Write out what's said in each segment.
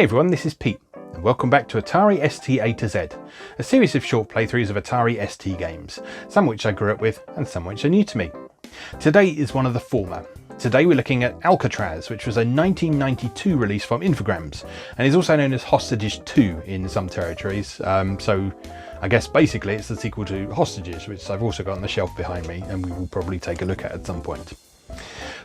Hey everyone, this is Pete, and welcome back to Atari ST A to Z, a series of short playthroughs of Atari ST games, some which I grew up with and some which are new to me. Today is one of the former. Today we're looking at Alcatraz, which was a 1992 release from Infogrames, and is also known as Hostages 2 in some territories, so I guess basically it's the sequel to Hostages, which I've also got on the shelf behind me, and we will probably take a look at some point.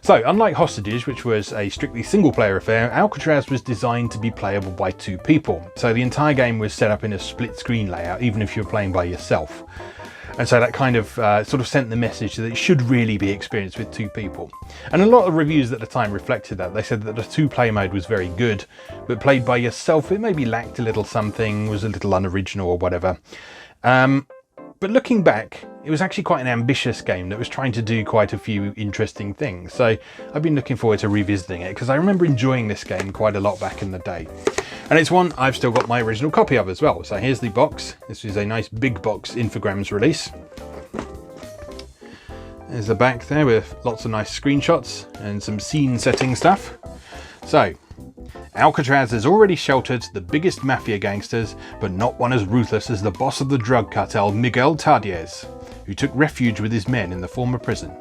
So, unlike Hostages, which was a strictly single-player affair, Alcatraz was designed to be playable by two people. So the entire game was set up in a split-screen layout, even if you were playing by yourself. And so that kind of sort of sent the message that it should really be experienced with two people. And a lot of reviews at the time reflected that. They said that the two-player mode was very good, but played by yourself, it maybe lacked a little something, was a little unoriginal or whatever. But looking back, it was actually quite an ambitious game that was trying to do quite a few interesting things. So I've been looking forward to revisiting it because I remember enjoying this game quite a lot back in the day. And it's one I've still got my original copy of as well. So here's the box. This is a nice big box Infogrames release. There's the back there with lots of nice screenshots and some scene setting stuff. So Alcatraz has already sheltered the biggest mafia gangsters, but not one as ruthless as the boss of the drug cartel, Miguel Tardiez, who took refuge with his men in the former prison.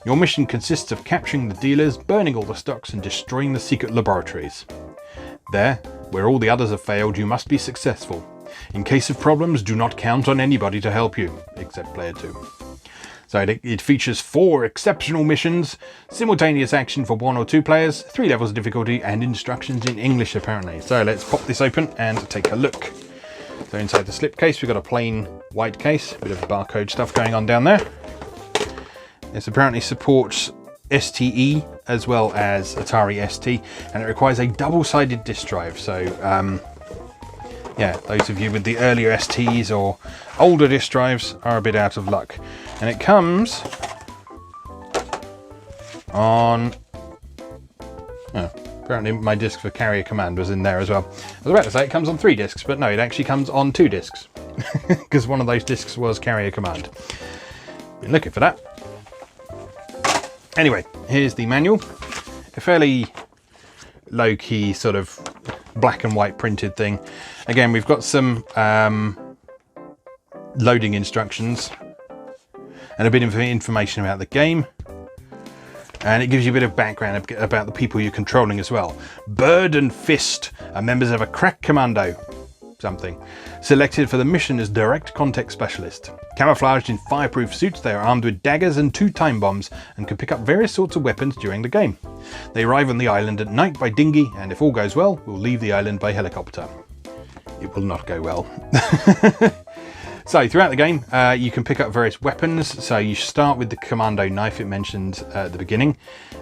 Your mission consists of capturing the dealers, burning all the stocks and destroying the secret laboratories. There, where all the others have failed, you must be successful. In case of problems, do not count on anybody to help you, except player 2. So it features 4 exceptional missions, simultaneous action for 1 or 2 players, 3 levels of difficulty, and instructions in English apparently. So let's pop this open and take a look. So inside the slipcase we've got a plain white case, a bit of barcode stuff going on down there. This apparently supports STE as well as Atari ST, and it requires a double-sided disk drive. So yeah, those of you with the earlier STs or older disk drives are a bit out of luck. And it comes on... Oh, apparently my disc for carrier command was in there as well. I was about to say it comes on 3 discs, but no, it actually comes on 2 discs. Because one of those discs was carrier command. Been looking for that. Anyway, here's the manual. A fairly low-key sort of black and white printed thing. Again, we've got some loading instructions and a bit of information about the game, and it gives you a bit of background about the people you're controlling as well. Bird and Fist are members of a crack commando something selected for the mission as direct contact specialist. Camouflaged in fireproof suits, they are armed with daggers and 2 time bombs and can pick up various sorts of weapons during the game. They arrive on the island at night by dinghy, and if all goes well, will leave the island by helicopter. It will not go well. So throughout the game you can pick up various weapons. So you start with the commando knife it mentioned at the beginning,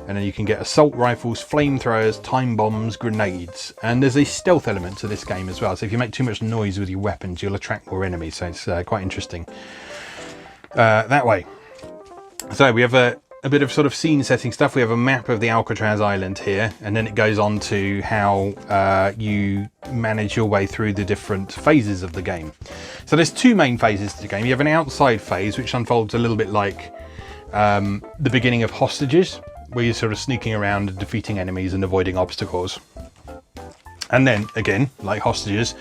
and then you can get assault rifles, flamethrowers, time bombs, grenades, and there's a stealth element to this game as well. So if you make too much noise with your weapons, you'll attract more enemies, so it's quite interesting that way. So we have a bit of sort of scene setting stuff. We have a map of the Alcatraz island here, and then it goes on to how you manage your way through the different phases of the game. So there's 2 main phases to the game. You have an outside phase, which unfolds a little bit like the beginning of Hostages, where you're sort of sneaking around and defeating enemies and avoiding obstacles. And then, again, like Hostages,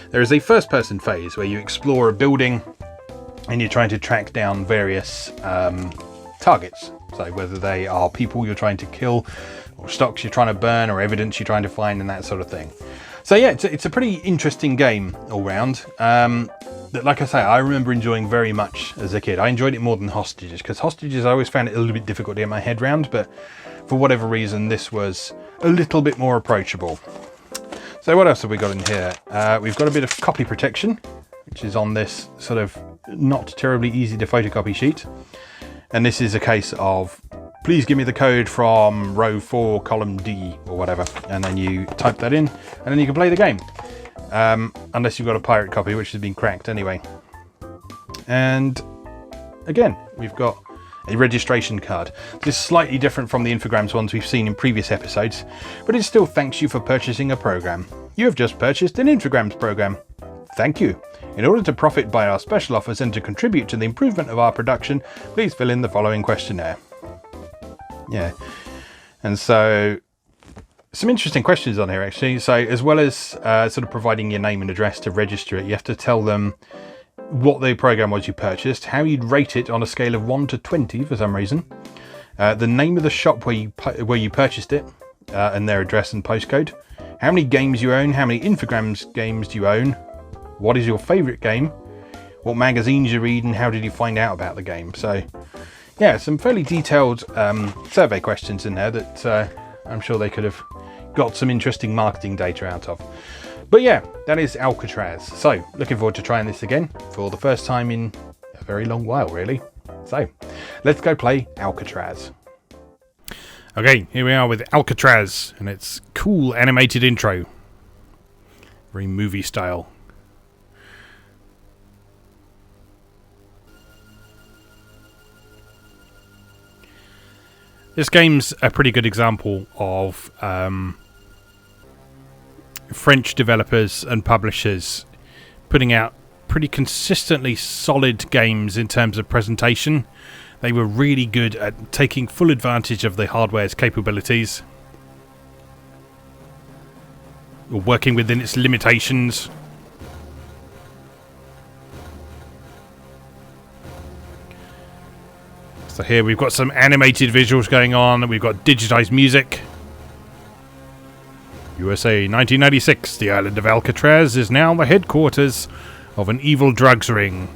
there is a first-person phase where you explore a building and you're trying to track down various targets. So whether they are people you're trying to kill, or stocks you're trying to burn, or evidence you're trying to find, and that sort of thing. So yeah, it's a pretty interesting game all round. That, like I say, I remember enjoying very much as a kid. I enjoyed it more than Hostages, because Hostages I always found it a little bit difficult to get my head round, but for whatever reason this was a little bit more approachable. So what else have we got in here? We've got a bit of copy protection, which is on this sort of not terribly easy to photocopy sheet. And this is a case of, please give me the code from row 4, column D, or whatever. And then you type that in, and then you can play the game. Unless you've got a pirate copy, which has been cracked anyway. And again, we've got a registration card. This is slightly different from the Infogrames ones we've seen in previous episodes, but it still thanks you for purchasing a program. You have just purchased an Infogrames program. Thank you. In order to profit by our special offers and to contribute to the improvement of our production, please fill in the following questionnaire. Yeah. And so Some interesting questions on here, actually. So as well as sort of providing your name and address to register it, you have to tell them what the program was you purchased, how you'd rate it on a scale of 1 to 20 for some reason, the name of the shop where you purchased it, and their address and postcode, how many games you own, how many Infogrames games do you own, what is your favourite game, what magazines you read, and how did you find out about the game. So yeah, some fairly detailed survey questions in there that I'm sure they could have got some interesting marketing data out of. But yeah, that is Alcatraz. So looking forward to trying this again for the first time in a very long while, really. So let's go play Alcatraz. Okay, here we are with Alcatraz and its cool animated intro. Very movie style. This game's a pretty good example of French developers and publishers putting out pretty consistently solid games in terms of presentation. They were really good at taking full advantage of the hardware's capabilities, or working within its limitations. So here we've got some animated visuals going on, we've got digitized music. USA 1996, the island of Alcatraz is now the headquarters of an evil drugs ring,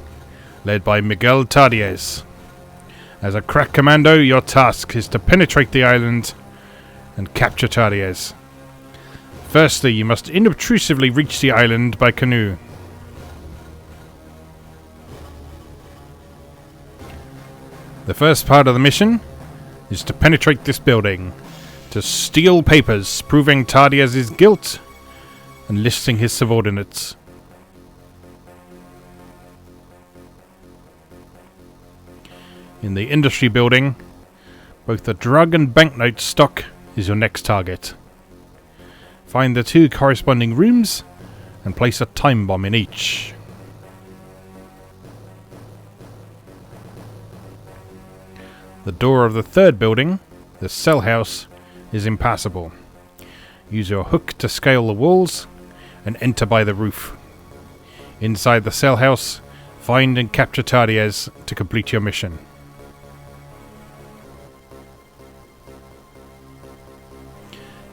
led by Miguel Tardiez. As a crack commando, your task is to penetrate the island and capture Tardiez. Firstly, you must inobtrusively reach the island by canoe. The first part of the mission is to penetrate this building, to steal papers proving Tardiez's guilt and listing his subordinates. In the industry building, both the drug and banknote stock is your next target. Find the two corresponding rooms and place a time bomb in each. The door of the third building, the cell house, is impassable. Use your hook to scale the walls and enter by the roof. Inside the cell house, find and capture Tardiez to complete your mission.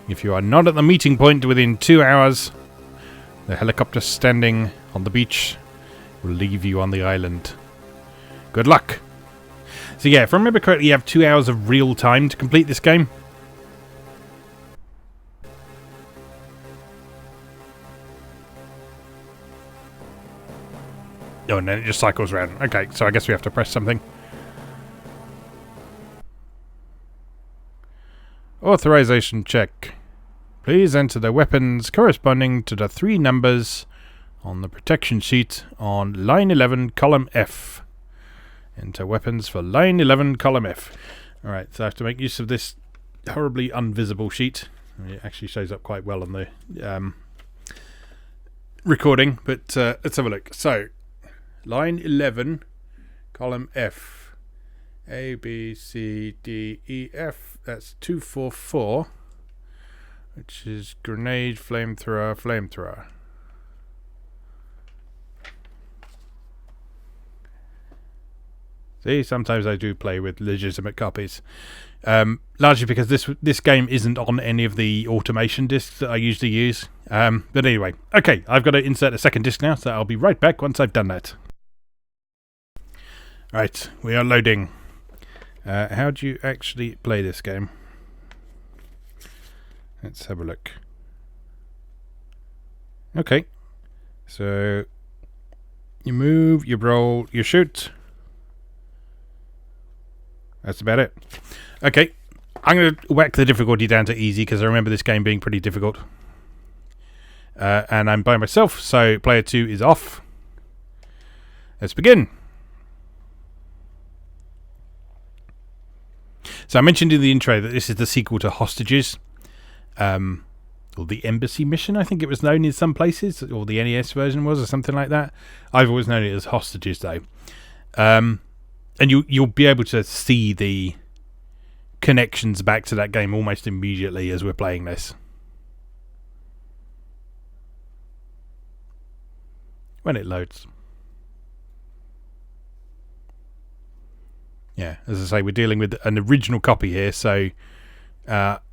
If you are not at the meeting point within 2 hours, the helicopter standing on the beach will leave you on the island. Good luck! So yeah, if I remember correctly, you have 2 hours of real time to complete this game. Oh, and then it just cycles around. Okay, so I guess we have to press something. Authorization check. Please enter the weapons corresponding to the 3 numbers on the protection sheet on line 11, column F. Enter weapons for line 11, column F. Alright, so I have to make use of this horribly invisible sheet. It actually shows up quite well on the recording, but let's have a look. So, line 11, column F. A, B, C, D, E, F. That's 244, which is grenade, flamethrower, flamethrower. See, sometimes I do play with legitimate copies. Largely because this game isn't on any of the automation discs that I usually use. But anyway, okay, I've got to insert a second disc now, so I'll be right back once I've done that. Right, we are loading. How do you actually play this game? Let's have a look. Okay, so you move, you roll, you shoot. That's about it. Okay, I'm going to whack the difficulty down to easy because I remember this game being pretty difficult. And I'm by myself, so player 2 is off. Let's begin. So I mentioned in the intro that this is the sequel to Hostages. Or the Embassy Mission, I think it was known in some places. Or the NES version was, or something like that. I've always known it as Hostages, though. And you'll be able to see the connections back to that game almost immediately as we're playing this. when it loads. Yeah, as I say, we're dealing with an original copy here, so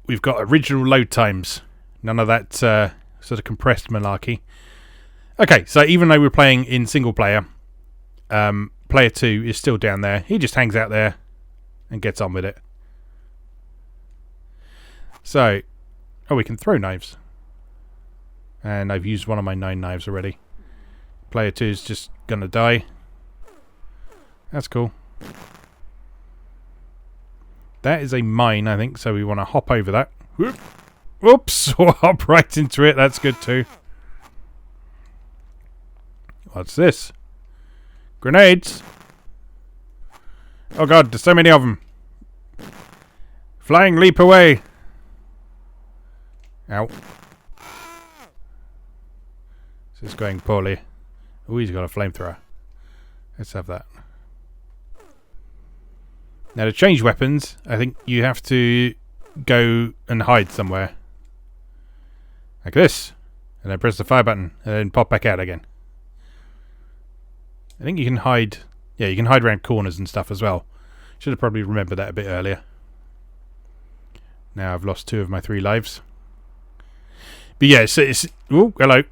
we've got original load times. None of that sort of compressed malarkey. Okay, so even though we're playing in single player, player 2 is still down there. He just hangs out there and gets on with it. So, oh, we can throw knives. And I've used one of my 9 knives already. Player 2 is just going to die. That's cool. That is a mine, I think, so we want to hop over that. Whoop. Whoops! Or hop right into it. That's good too. What's this? Grenades! Oh god, there's so many of them. Flying leap away! Ow. This is going poorly. Oh, he's got a flamethrower. Let's have that. Now to change weapons, I think you have to go and hide somewhere. Like this. And then press the fire button and then pop back out again. I think you can hide... Yeah, you can hide around corners and stuff as well. Should have probably remembered that a bit earlier. Now I've lost 2 of my 3 lives. But yeah, it's... Oh, hello.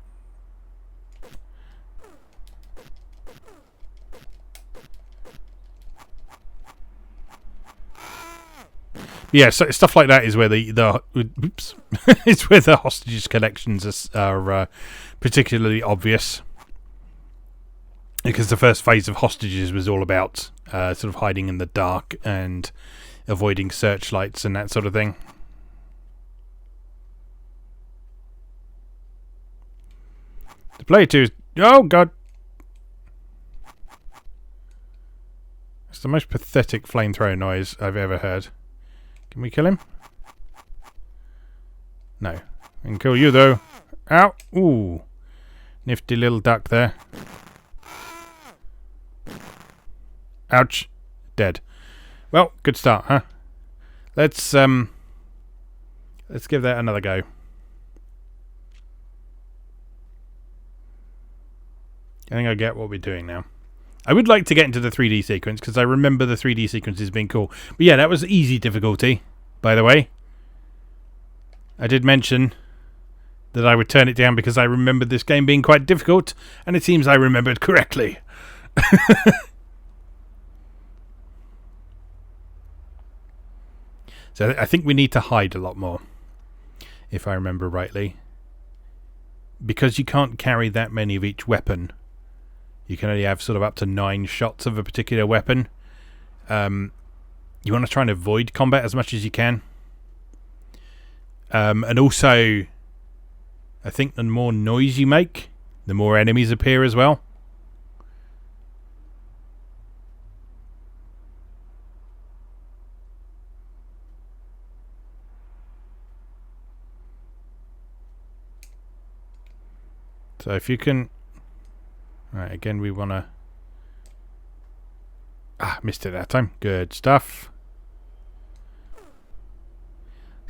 Yeah, so stuff like that is where the oops, it's where the hostages collections are particularly obvious, because the first phase of hostages was all about sort of hiding in the dark and avoiding searchlights and that sort of thing. The player 2 is... Oh god! It's the most pathetic flamethrower noise I've ever heard. Can we kill him? No. I can kill you though. Ow! Ooh. Nifty little duck there. Ouch. Dead. Well, good start, huh? Let's give that another go. I think I get what we're doing now. I would like to get into the 3D sequence, because I remember the 3D sequences being cool. But yeah, that was easy difficulty, by the way. I did mention that I would turn it down because I remembered this game being quite difficult, and it seems I remembered correctly. So I think we need to hide a lot more, if I remember rightly. Because you can't carry that many of each weapon. You can only have sort of up to 9 shots of a particular weapon. You want to try and avoid combat as much as you can. And also, I think the more noise you make, the more enemies appear as well. So if you can... Right, again we want to... Ah, missed it that time. Good stuff.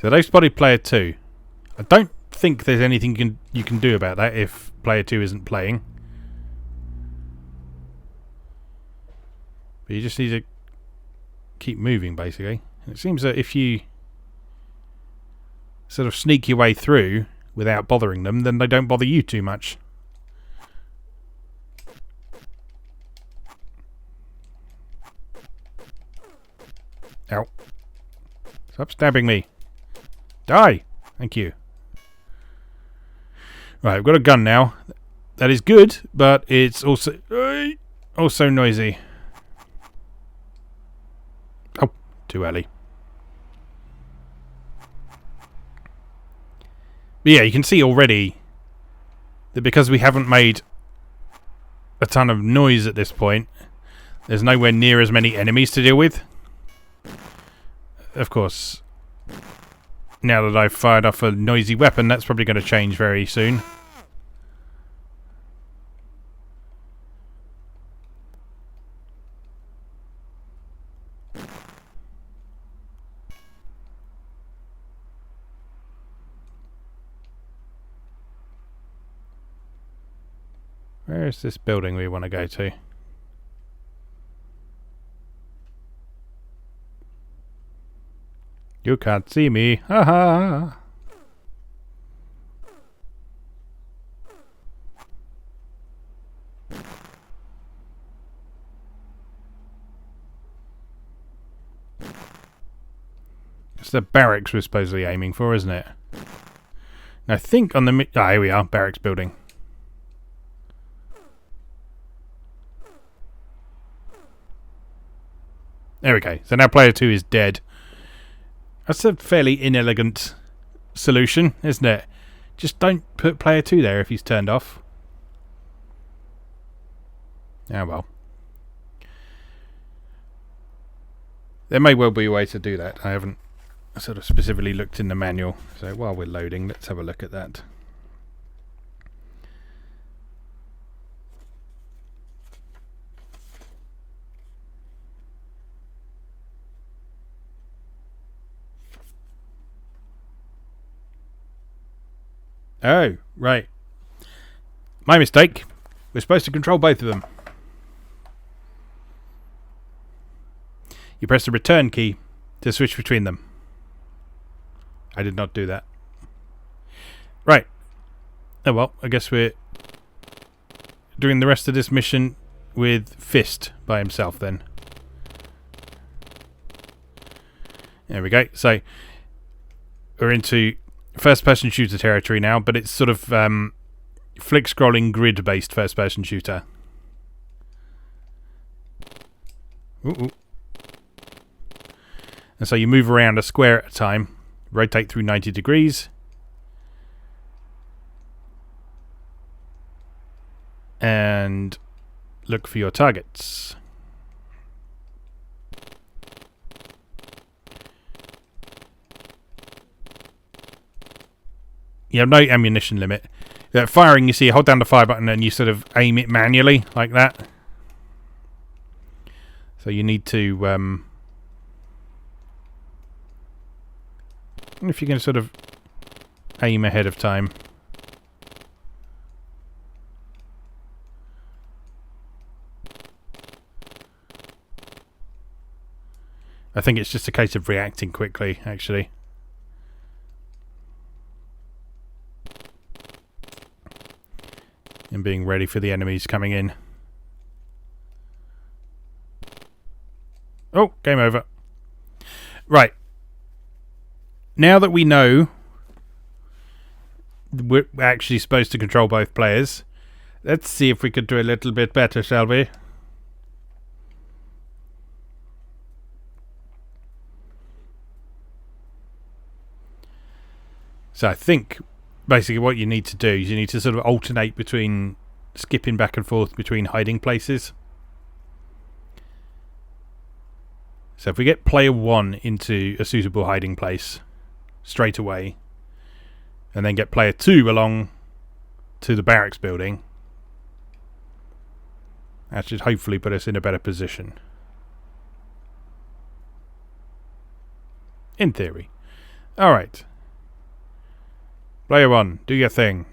So they've spotted player 2. I don't think there's anything you can do about that if player 2 isn't playing. But you just need to keep moving, basically. And it seems that if you sort of sneak your way through without bothering them, then they don't bother you too much. Ow. Stop stabbing me. Die! Thank you. Right, I've got a gun now. That is good, but it's also noisy. Oh, too early. But yeah, you can see already that because we haven't made a ton of noise at this point, there's nowhere near as many enemies to deal with. Of course, now that I've fired off a noisy weapon, that's probably going to change very soon. Where is this building we want to go to? You can't see me. Ha ha. It's the barracks we're supposedly aiming for, isn't it? And I think on the... Ah, here we are. Barracks building. There we go. So now player 2 is dead. That's a fairly inelegant solution, isn't it? Just don't put player 2 there if he's turned off. Oh well. There may well be a way to do that. I haven't sort of specifically looked in the manual. So while we're loading, let's have a look at that. Oh, right. My mistake. We're supposed to control both of them. You press the return key to switch between them. I did not do that. Right. Oh well, I guess we're doing the rest of this mission with Fist by himself then. There we go. So, we're into first-person shooter territory now, but it's sort of flick-scrolling, grid-based first-person shooter. Ooh. And so you move around a square at a time, rotate through 90 degrees, and look for your targets. You have no ammunition limit. Firing, you see, hold down the fire button and you sort of aim it manually, like that. So you need to... if you can sort of aim ahead of time. I think it's just a case of reacting quickly, actually. And being ready for the enemies coming in. Oh, game over. Right. Now that we know we're actually supposed to control both players, let's see if we could do a little bit better, shall we? So I think basically what you need to do is you need to sort of alternate between skipping back and forth between hiding places. So if we get player 1 into a suitable hiding place straight away, and then get player 2 along to the barracks building, that should hopefully put us in a better position. In theory. Alright. Player 1, do your thing.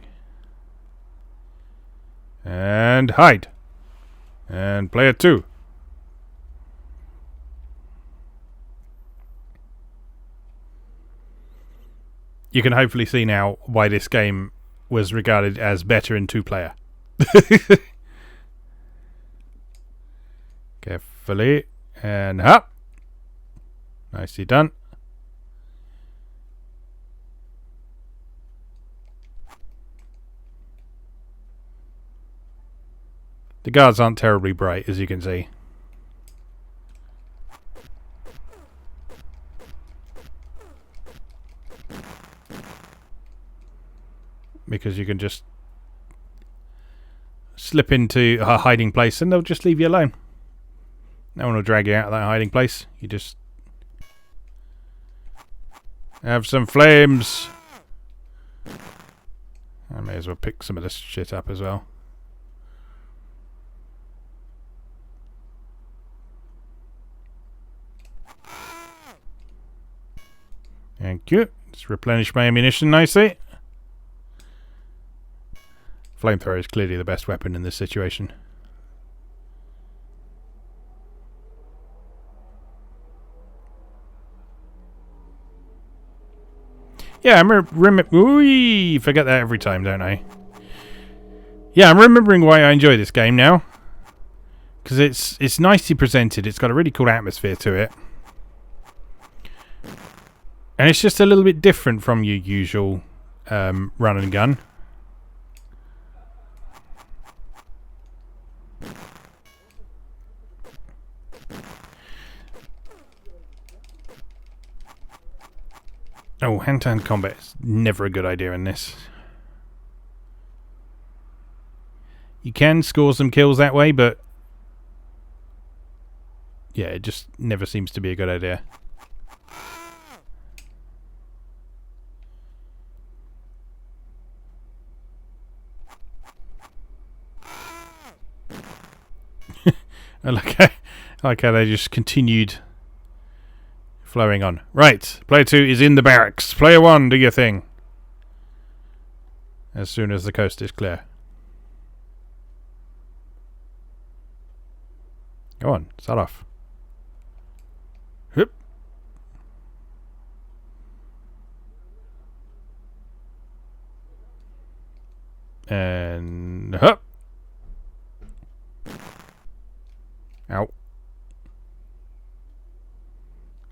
And hide. And player 2. You can hopefully see now why this game was regarded as better in 2-player. Carefully. And up. Nicely done. The guards aren't terribly bright, as you can see. Because you can just slip into a hiding place and they'll just leave you alone. No one will drag you out of that hiding place. You just have some flames. I may as well pick some of this shit up as well. Thank you. Just replenish my ammunition nicely. Flamethrower is clearly the best weapon in this situation. Yeah, I'm forget that every time, don't I? Yeah, I'm remembering why I enjoy this game now. Because it's nicely presented. It's got a really cool atmosphere to it. And it's just a little bit different from your usual run and gun. Oh, hand-to-hand combat is never a good idea in this. You can score some kills that way, but yeah, it just never seems to be a good idea. I like how they just continued flowing on. Right, player 2 is in the barracks. Player 1, do your thing. As soon as the coast is clear. Go on, start off. Hup. And hup. Ow.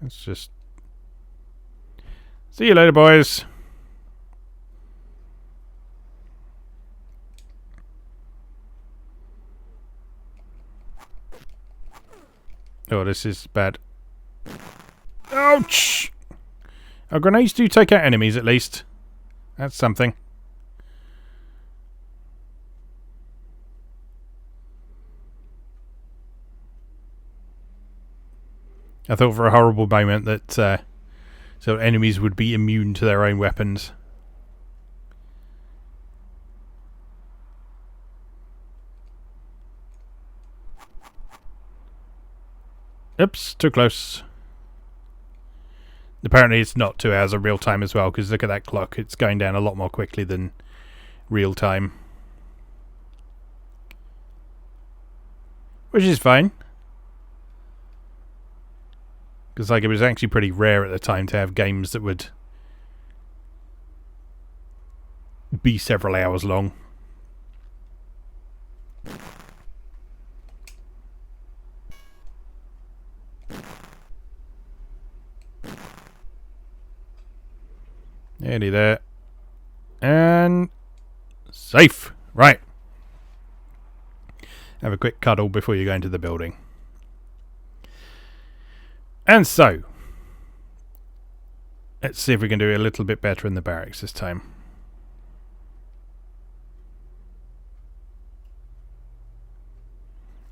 Let's just... See you later, boys. Oh, this is bad. Ouch! Oh, grenades do take out enemies, at least. That's something. I thought for a horrible moment that so enemies would be immune to their own weapons. Oops, too close. Apparently it's not 2 hours of real time as well, because look at that clock. It's going down a lot more quickly than real time. Which is fine. Because like it was actually pretty rare at the time to have games that would be several hours long. Nearly there. And safe. Right. Have a quick cuddle before you go into the building. And so, let's see if we can do a little bit better in the barracks this time.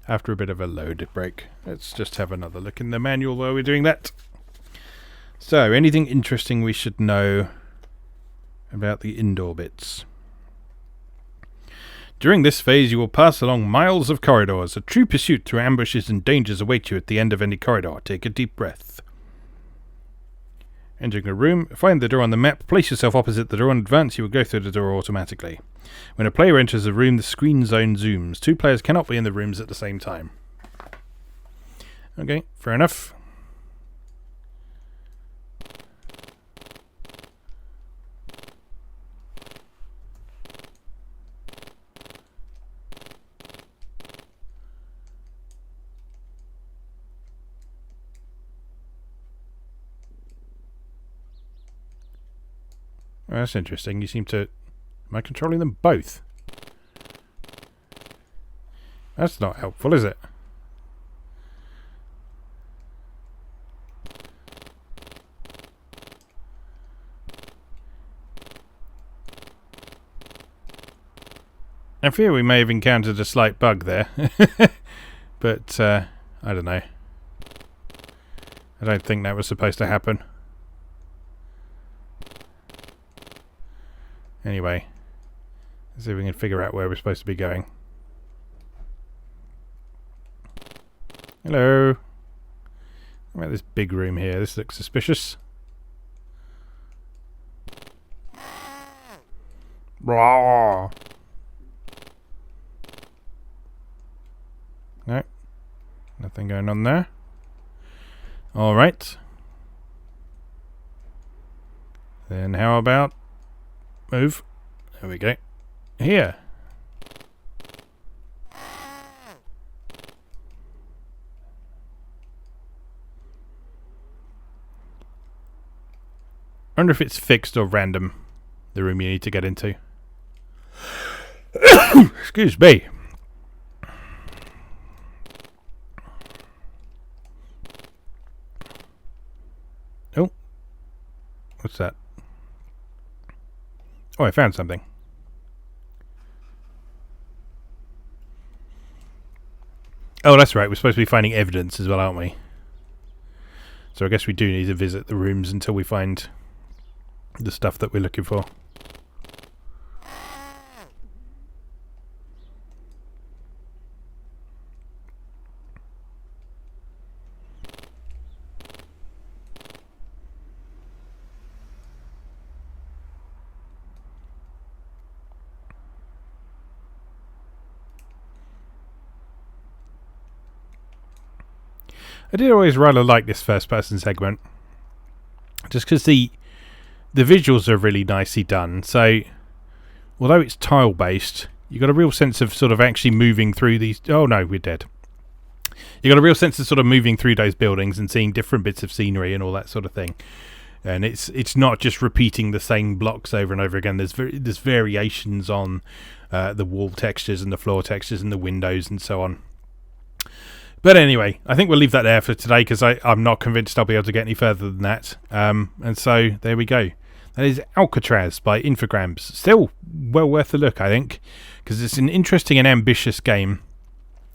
After a bit of a load break, let's just have another look in the manual while we're doing that. So, anything interesting we should know about the indoor bits? During this phase, you will pass along miles of corridors. A true pursuit through ambushes and dangers await you at the end of any corridor. Take a deep breath. Entering a room, find the door on the map, place yourself opposite the door and advance. You will go through the door automatically. When a player enters a room, the screen zone zooms. 2 players cannot be in the rooms at the same time. Okay, fair enough. Oh, that's interesting. You seem to... Am I controlling them both? That's not helpful, is it? I fear we may have encountered a slight bug there. But, I don't know. I don't think that was supposed to happen. Anyway, let's see if we can figure out where we're supposed to be going. Hello. What about this big room here? This looks suspicious. Rawr. No. Nothing going on there. Alright. Then how about move? There we go. Here. I wonder if it's fixed or random, the room you need to get into. Excuse me. Oh. What's that? Oh, I found something. Oh, that's right. We're supposed to be finding evidence as well, aren't we? So I guess we do need to visit the rooms until we find the stuff that we're looking for. I did always rather like this first person segment, just because the visuals are really nicely done. So although it's tile based, you got a real sense of sort of actually moving through these. Oh no, we're dead. You got a real sense of sort of moving through those buildings and seeing different bits of scenery and all that sort of thing. And it's not just repeating the same blocks over and over again. There's variations on the wall textures and the floor textures and the windows and so on. But anyway, I think we'll leave that there for today, because I'm not convinced I'll be able to get any further than that. And so there we go. That is Alcatraz by Infogrames. Still well worth a look, I think, because it's an interesting and ambitious game.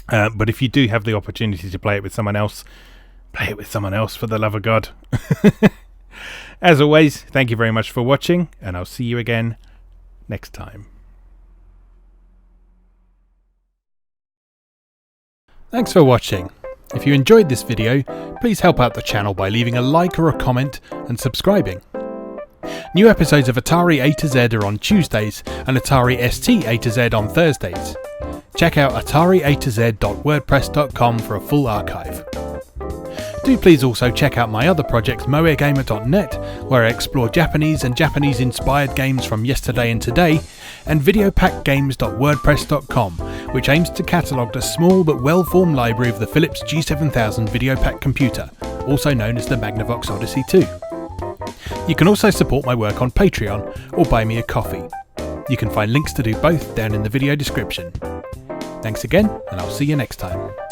But if you do have the opportunity to play it with someone else, play it with someone else, for the love of God. As always, thank you very much for watching, and I'll see you again next time. Thanks for watching. If you enjoyed this video, please help out the channel by leaving a like or a comment and subscribing. New episodes of Atari A to Z are on Tuesdays and Atari ST A to Z on Thursdays. Check out atariatoz.wordpress.com for a full archive. Do please also check out my other projects, moegamer.net, where I explore Japanese and Japanese-inspired games from yesterday and today, and videopackgames.wordpress.com, which aims to catalogue a small but well-formed library of the Philips G7000 Videopack computer, also known as the Magnavox Odyssey 2. You can also support my work on Patreon or buy me a coffee. You can find links to do both down in the video description. Thanks again, and I'll see you next time.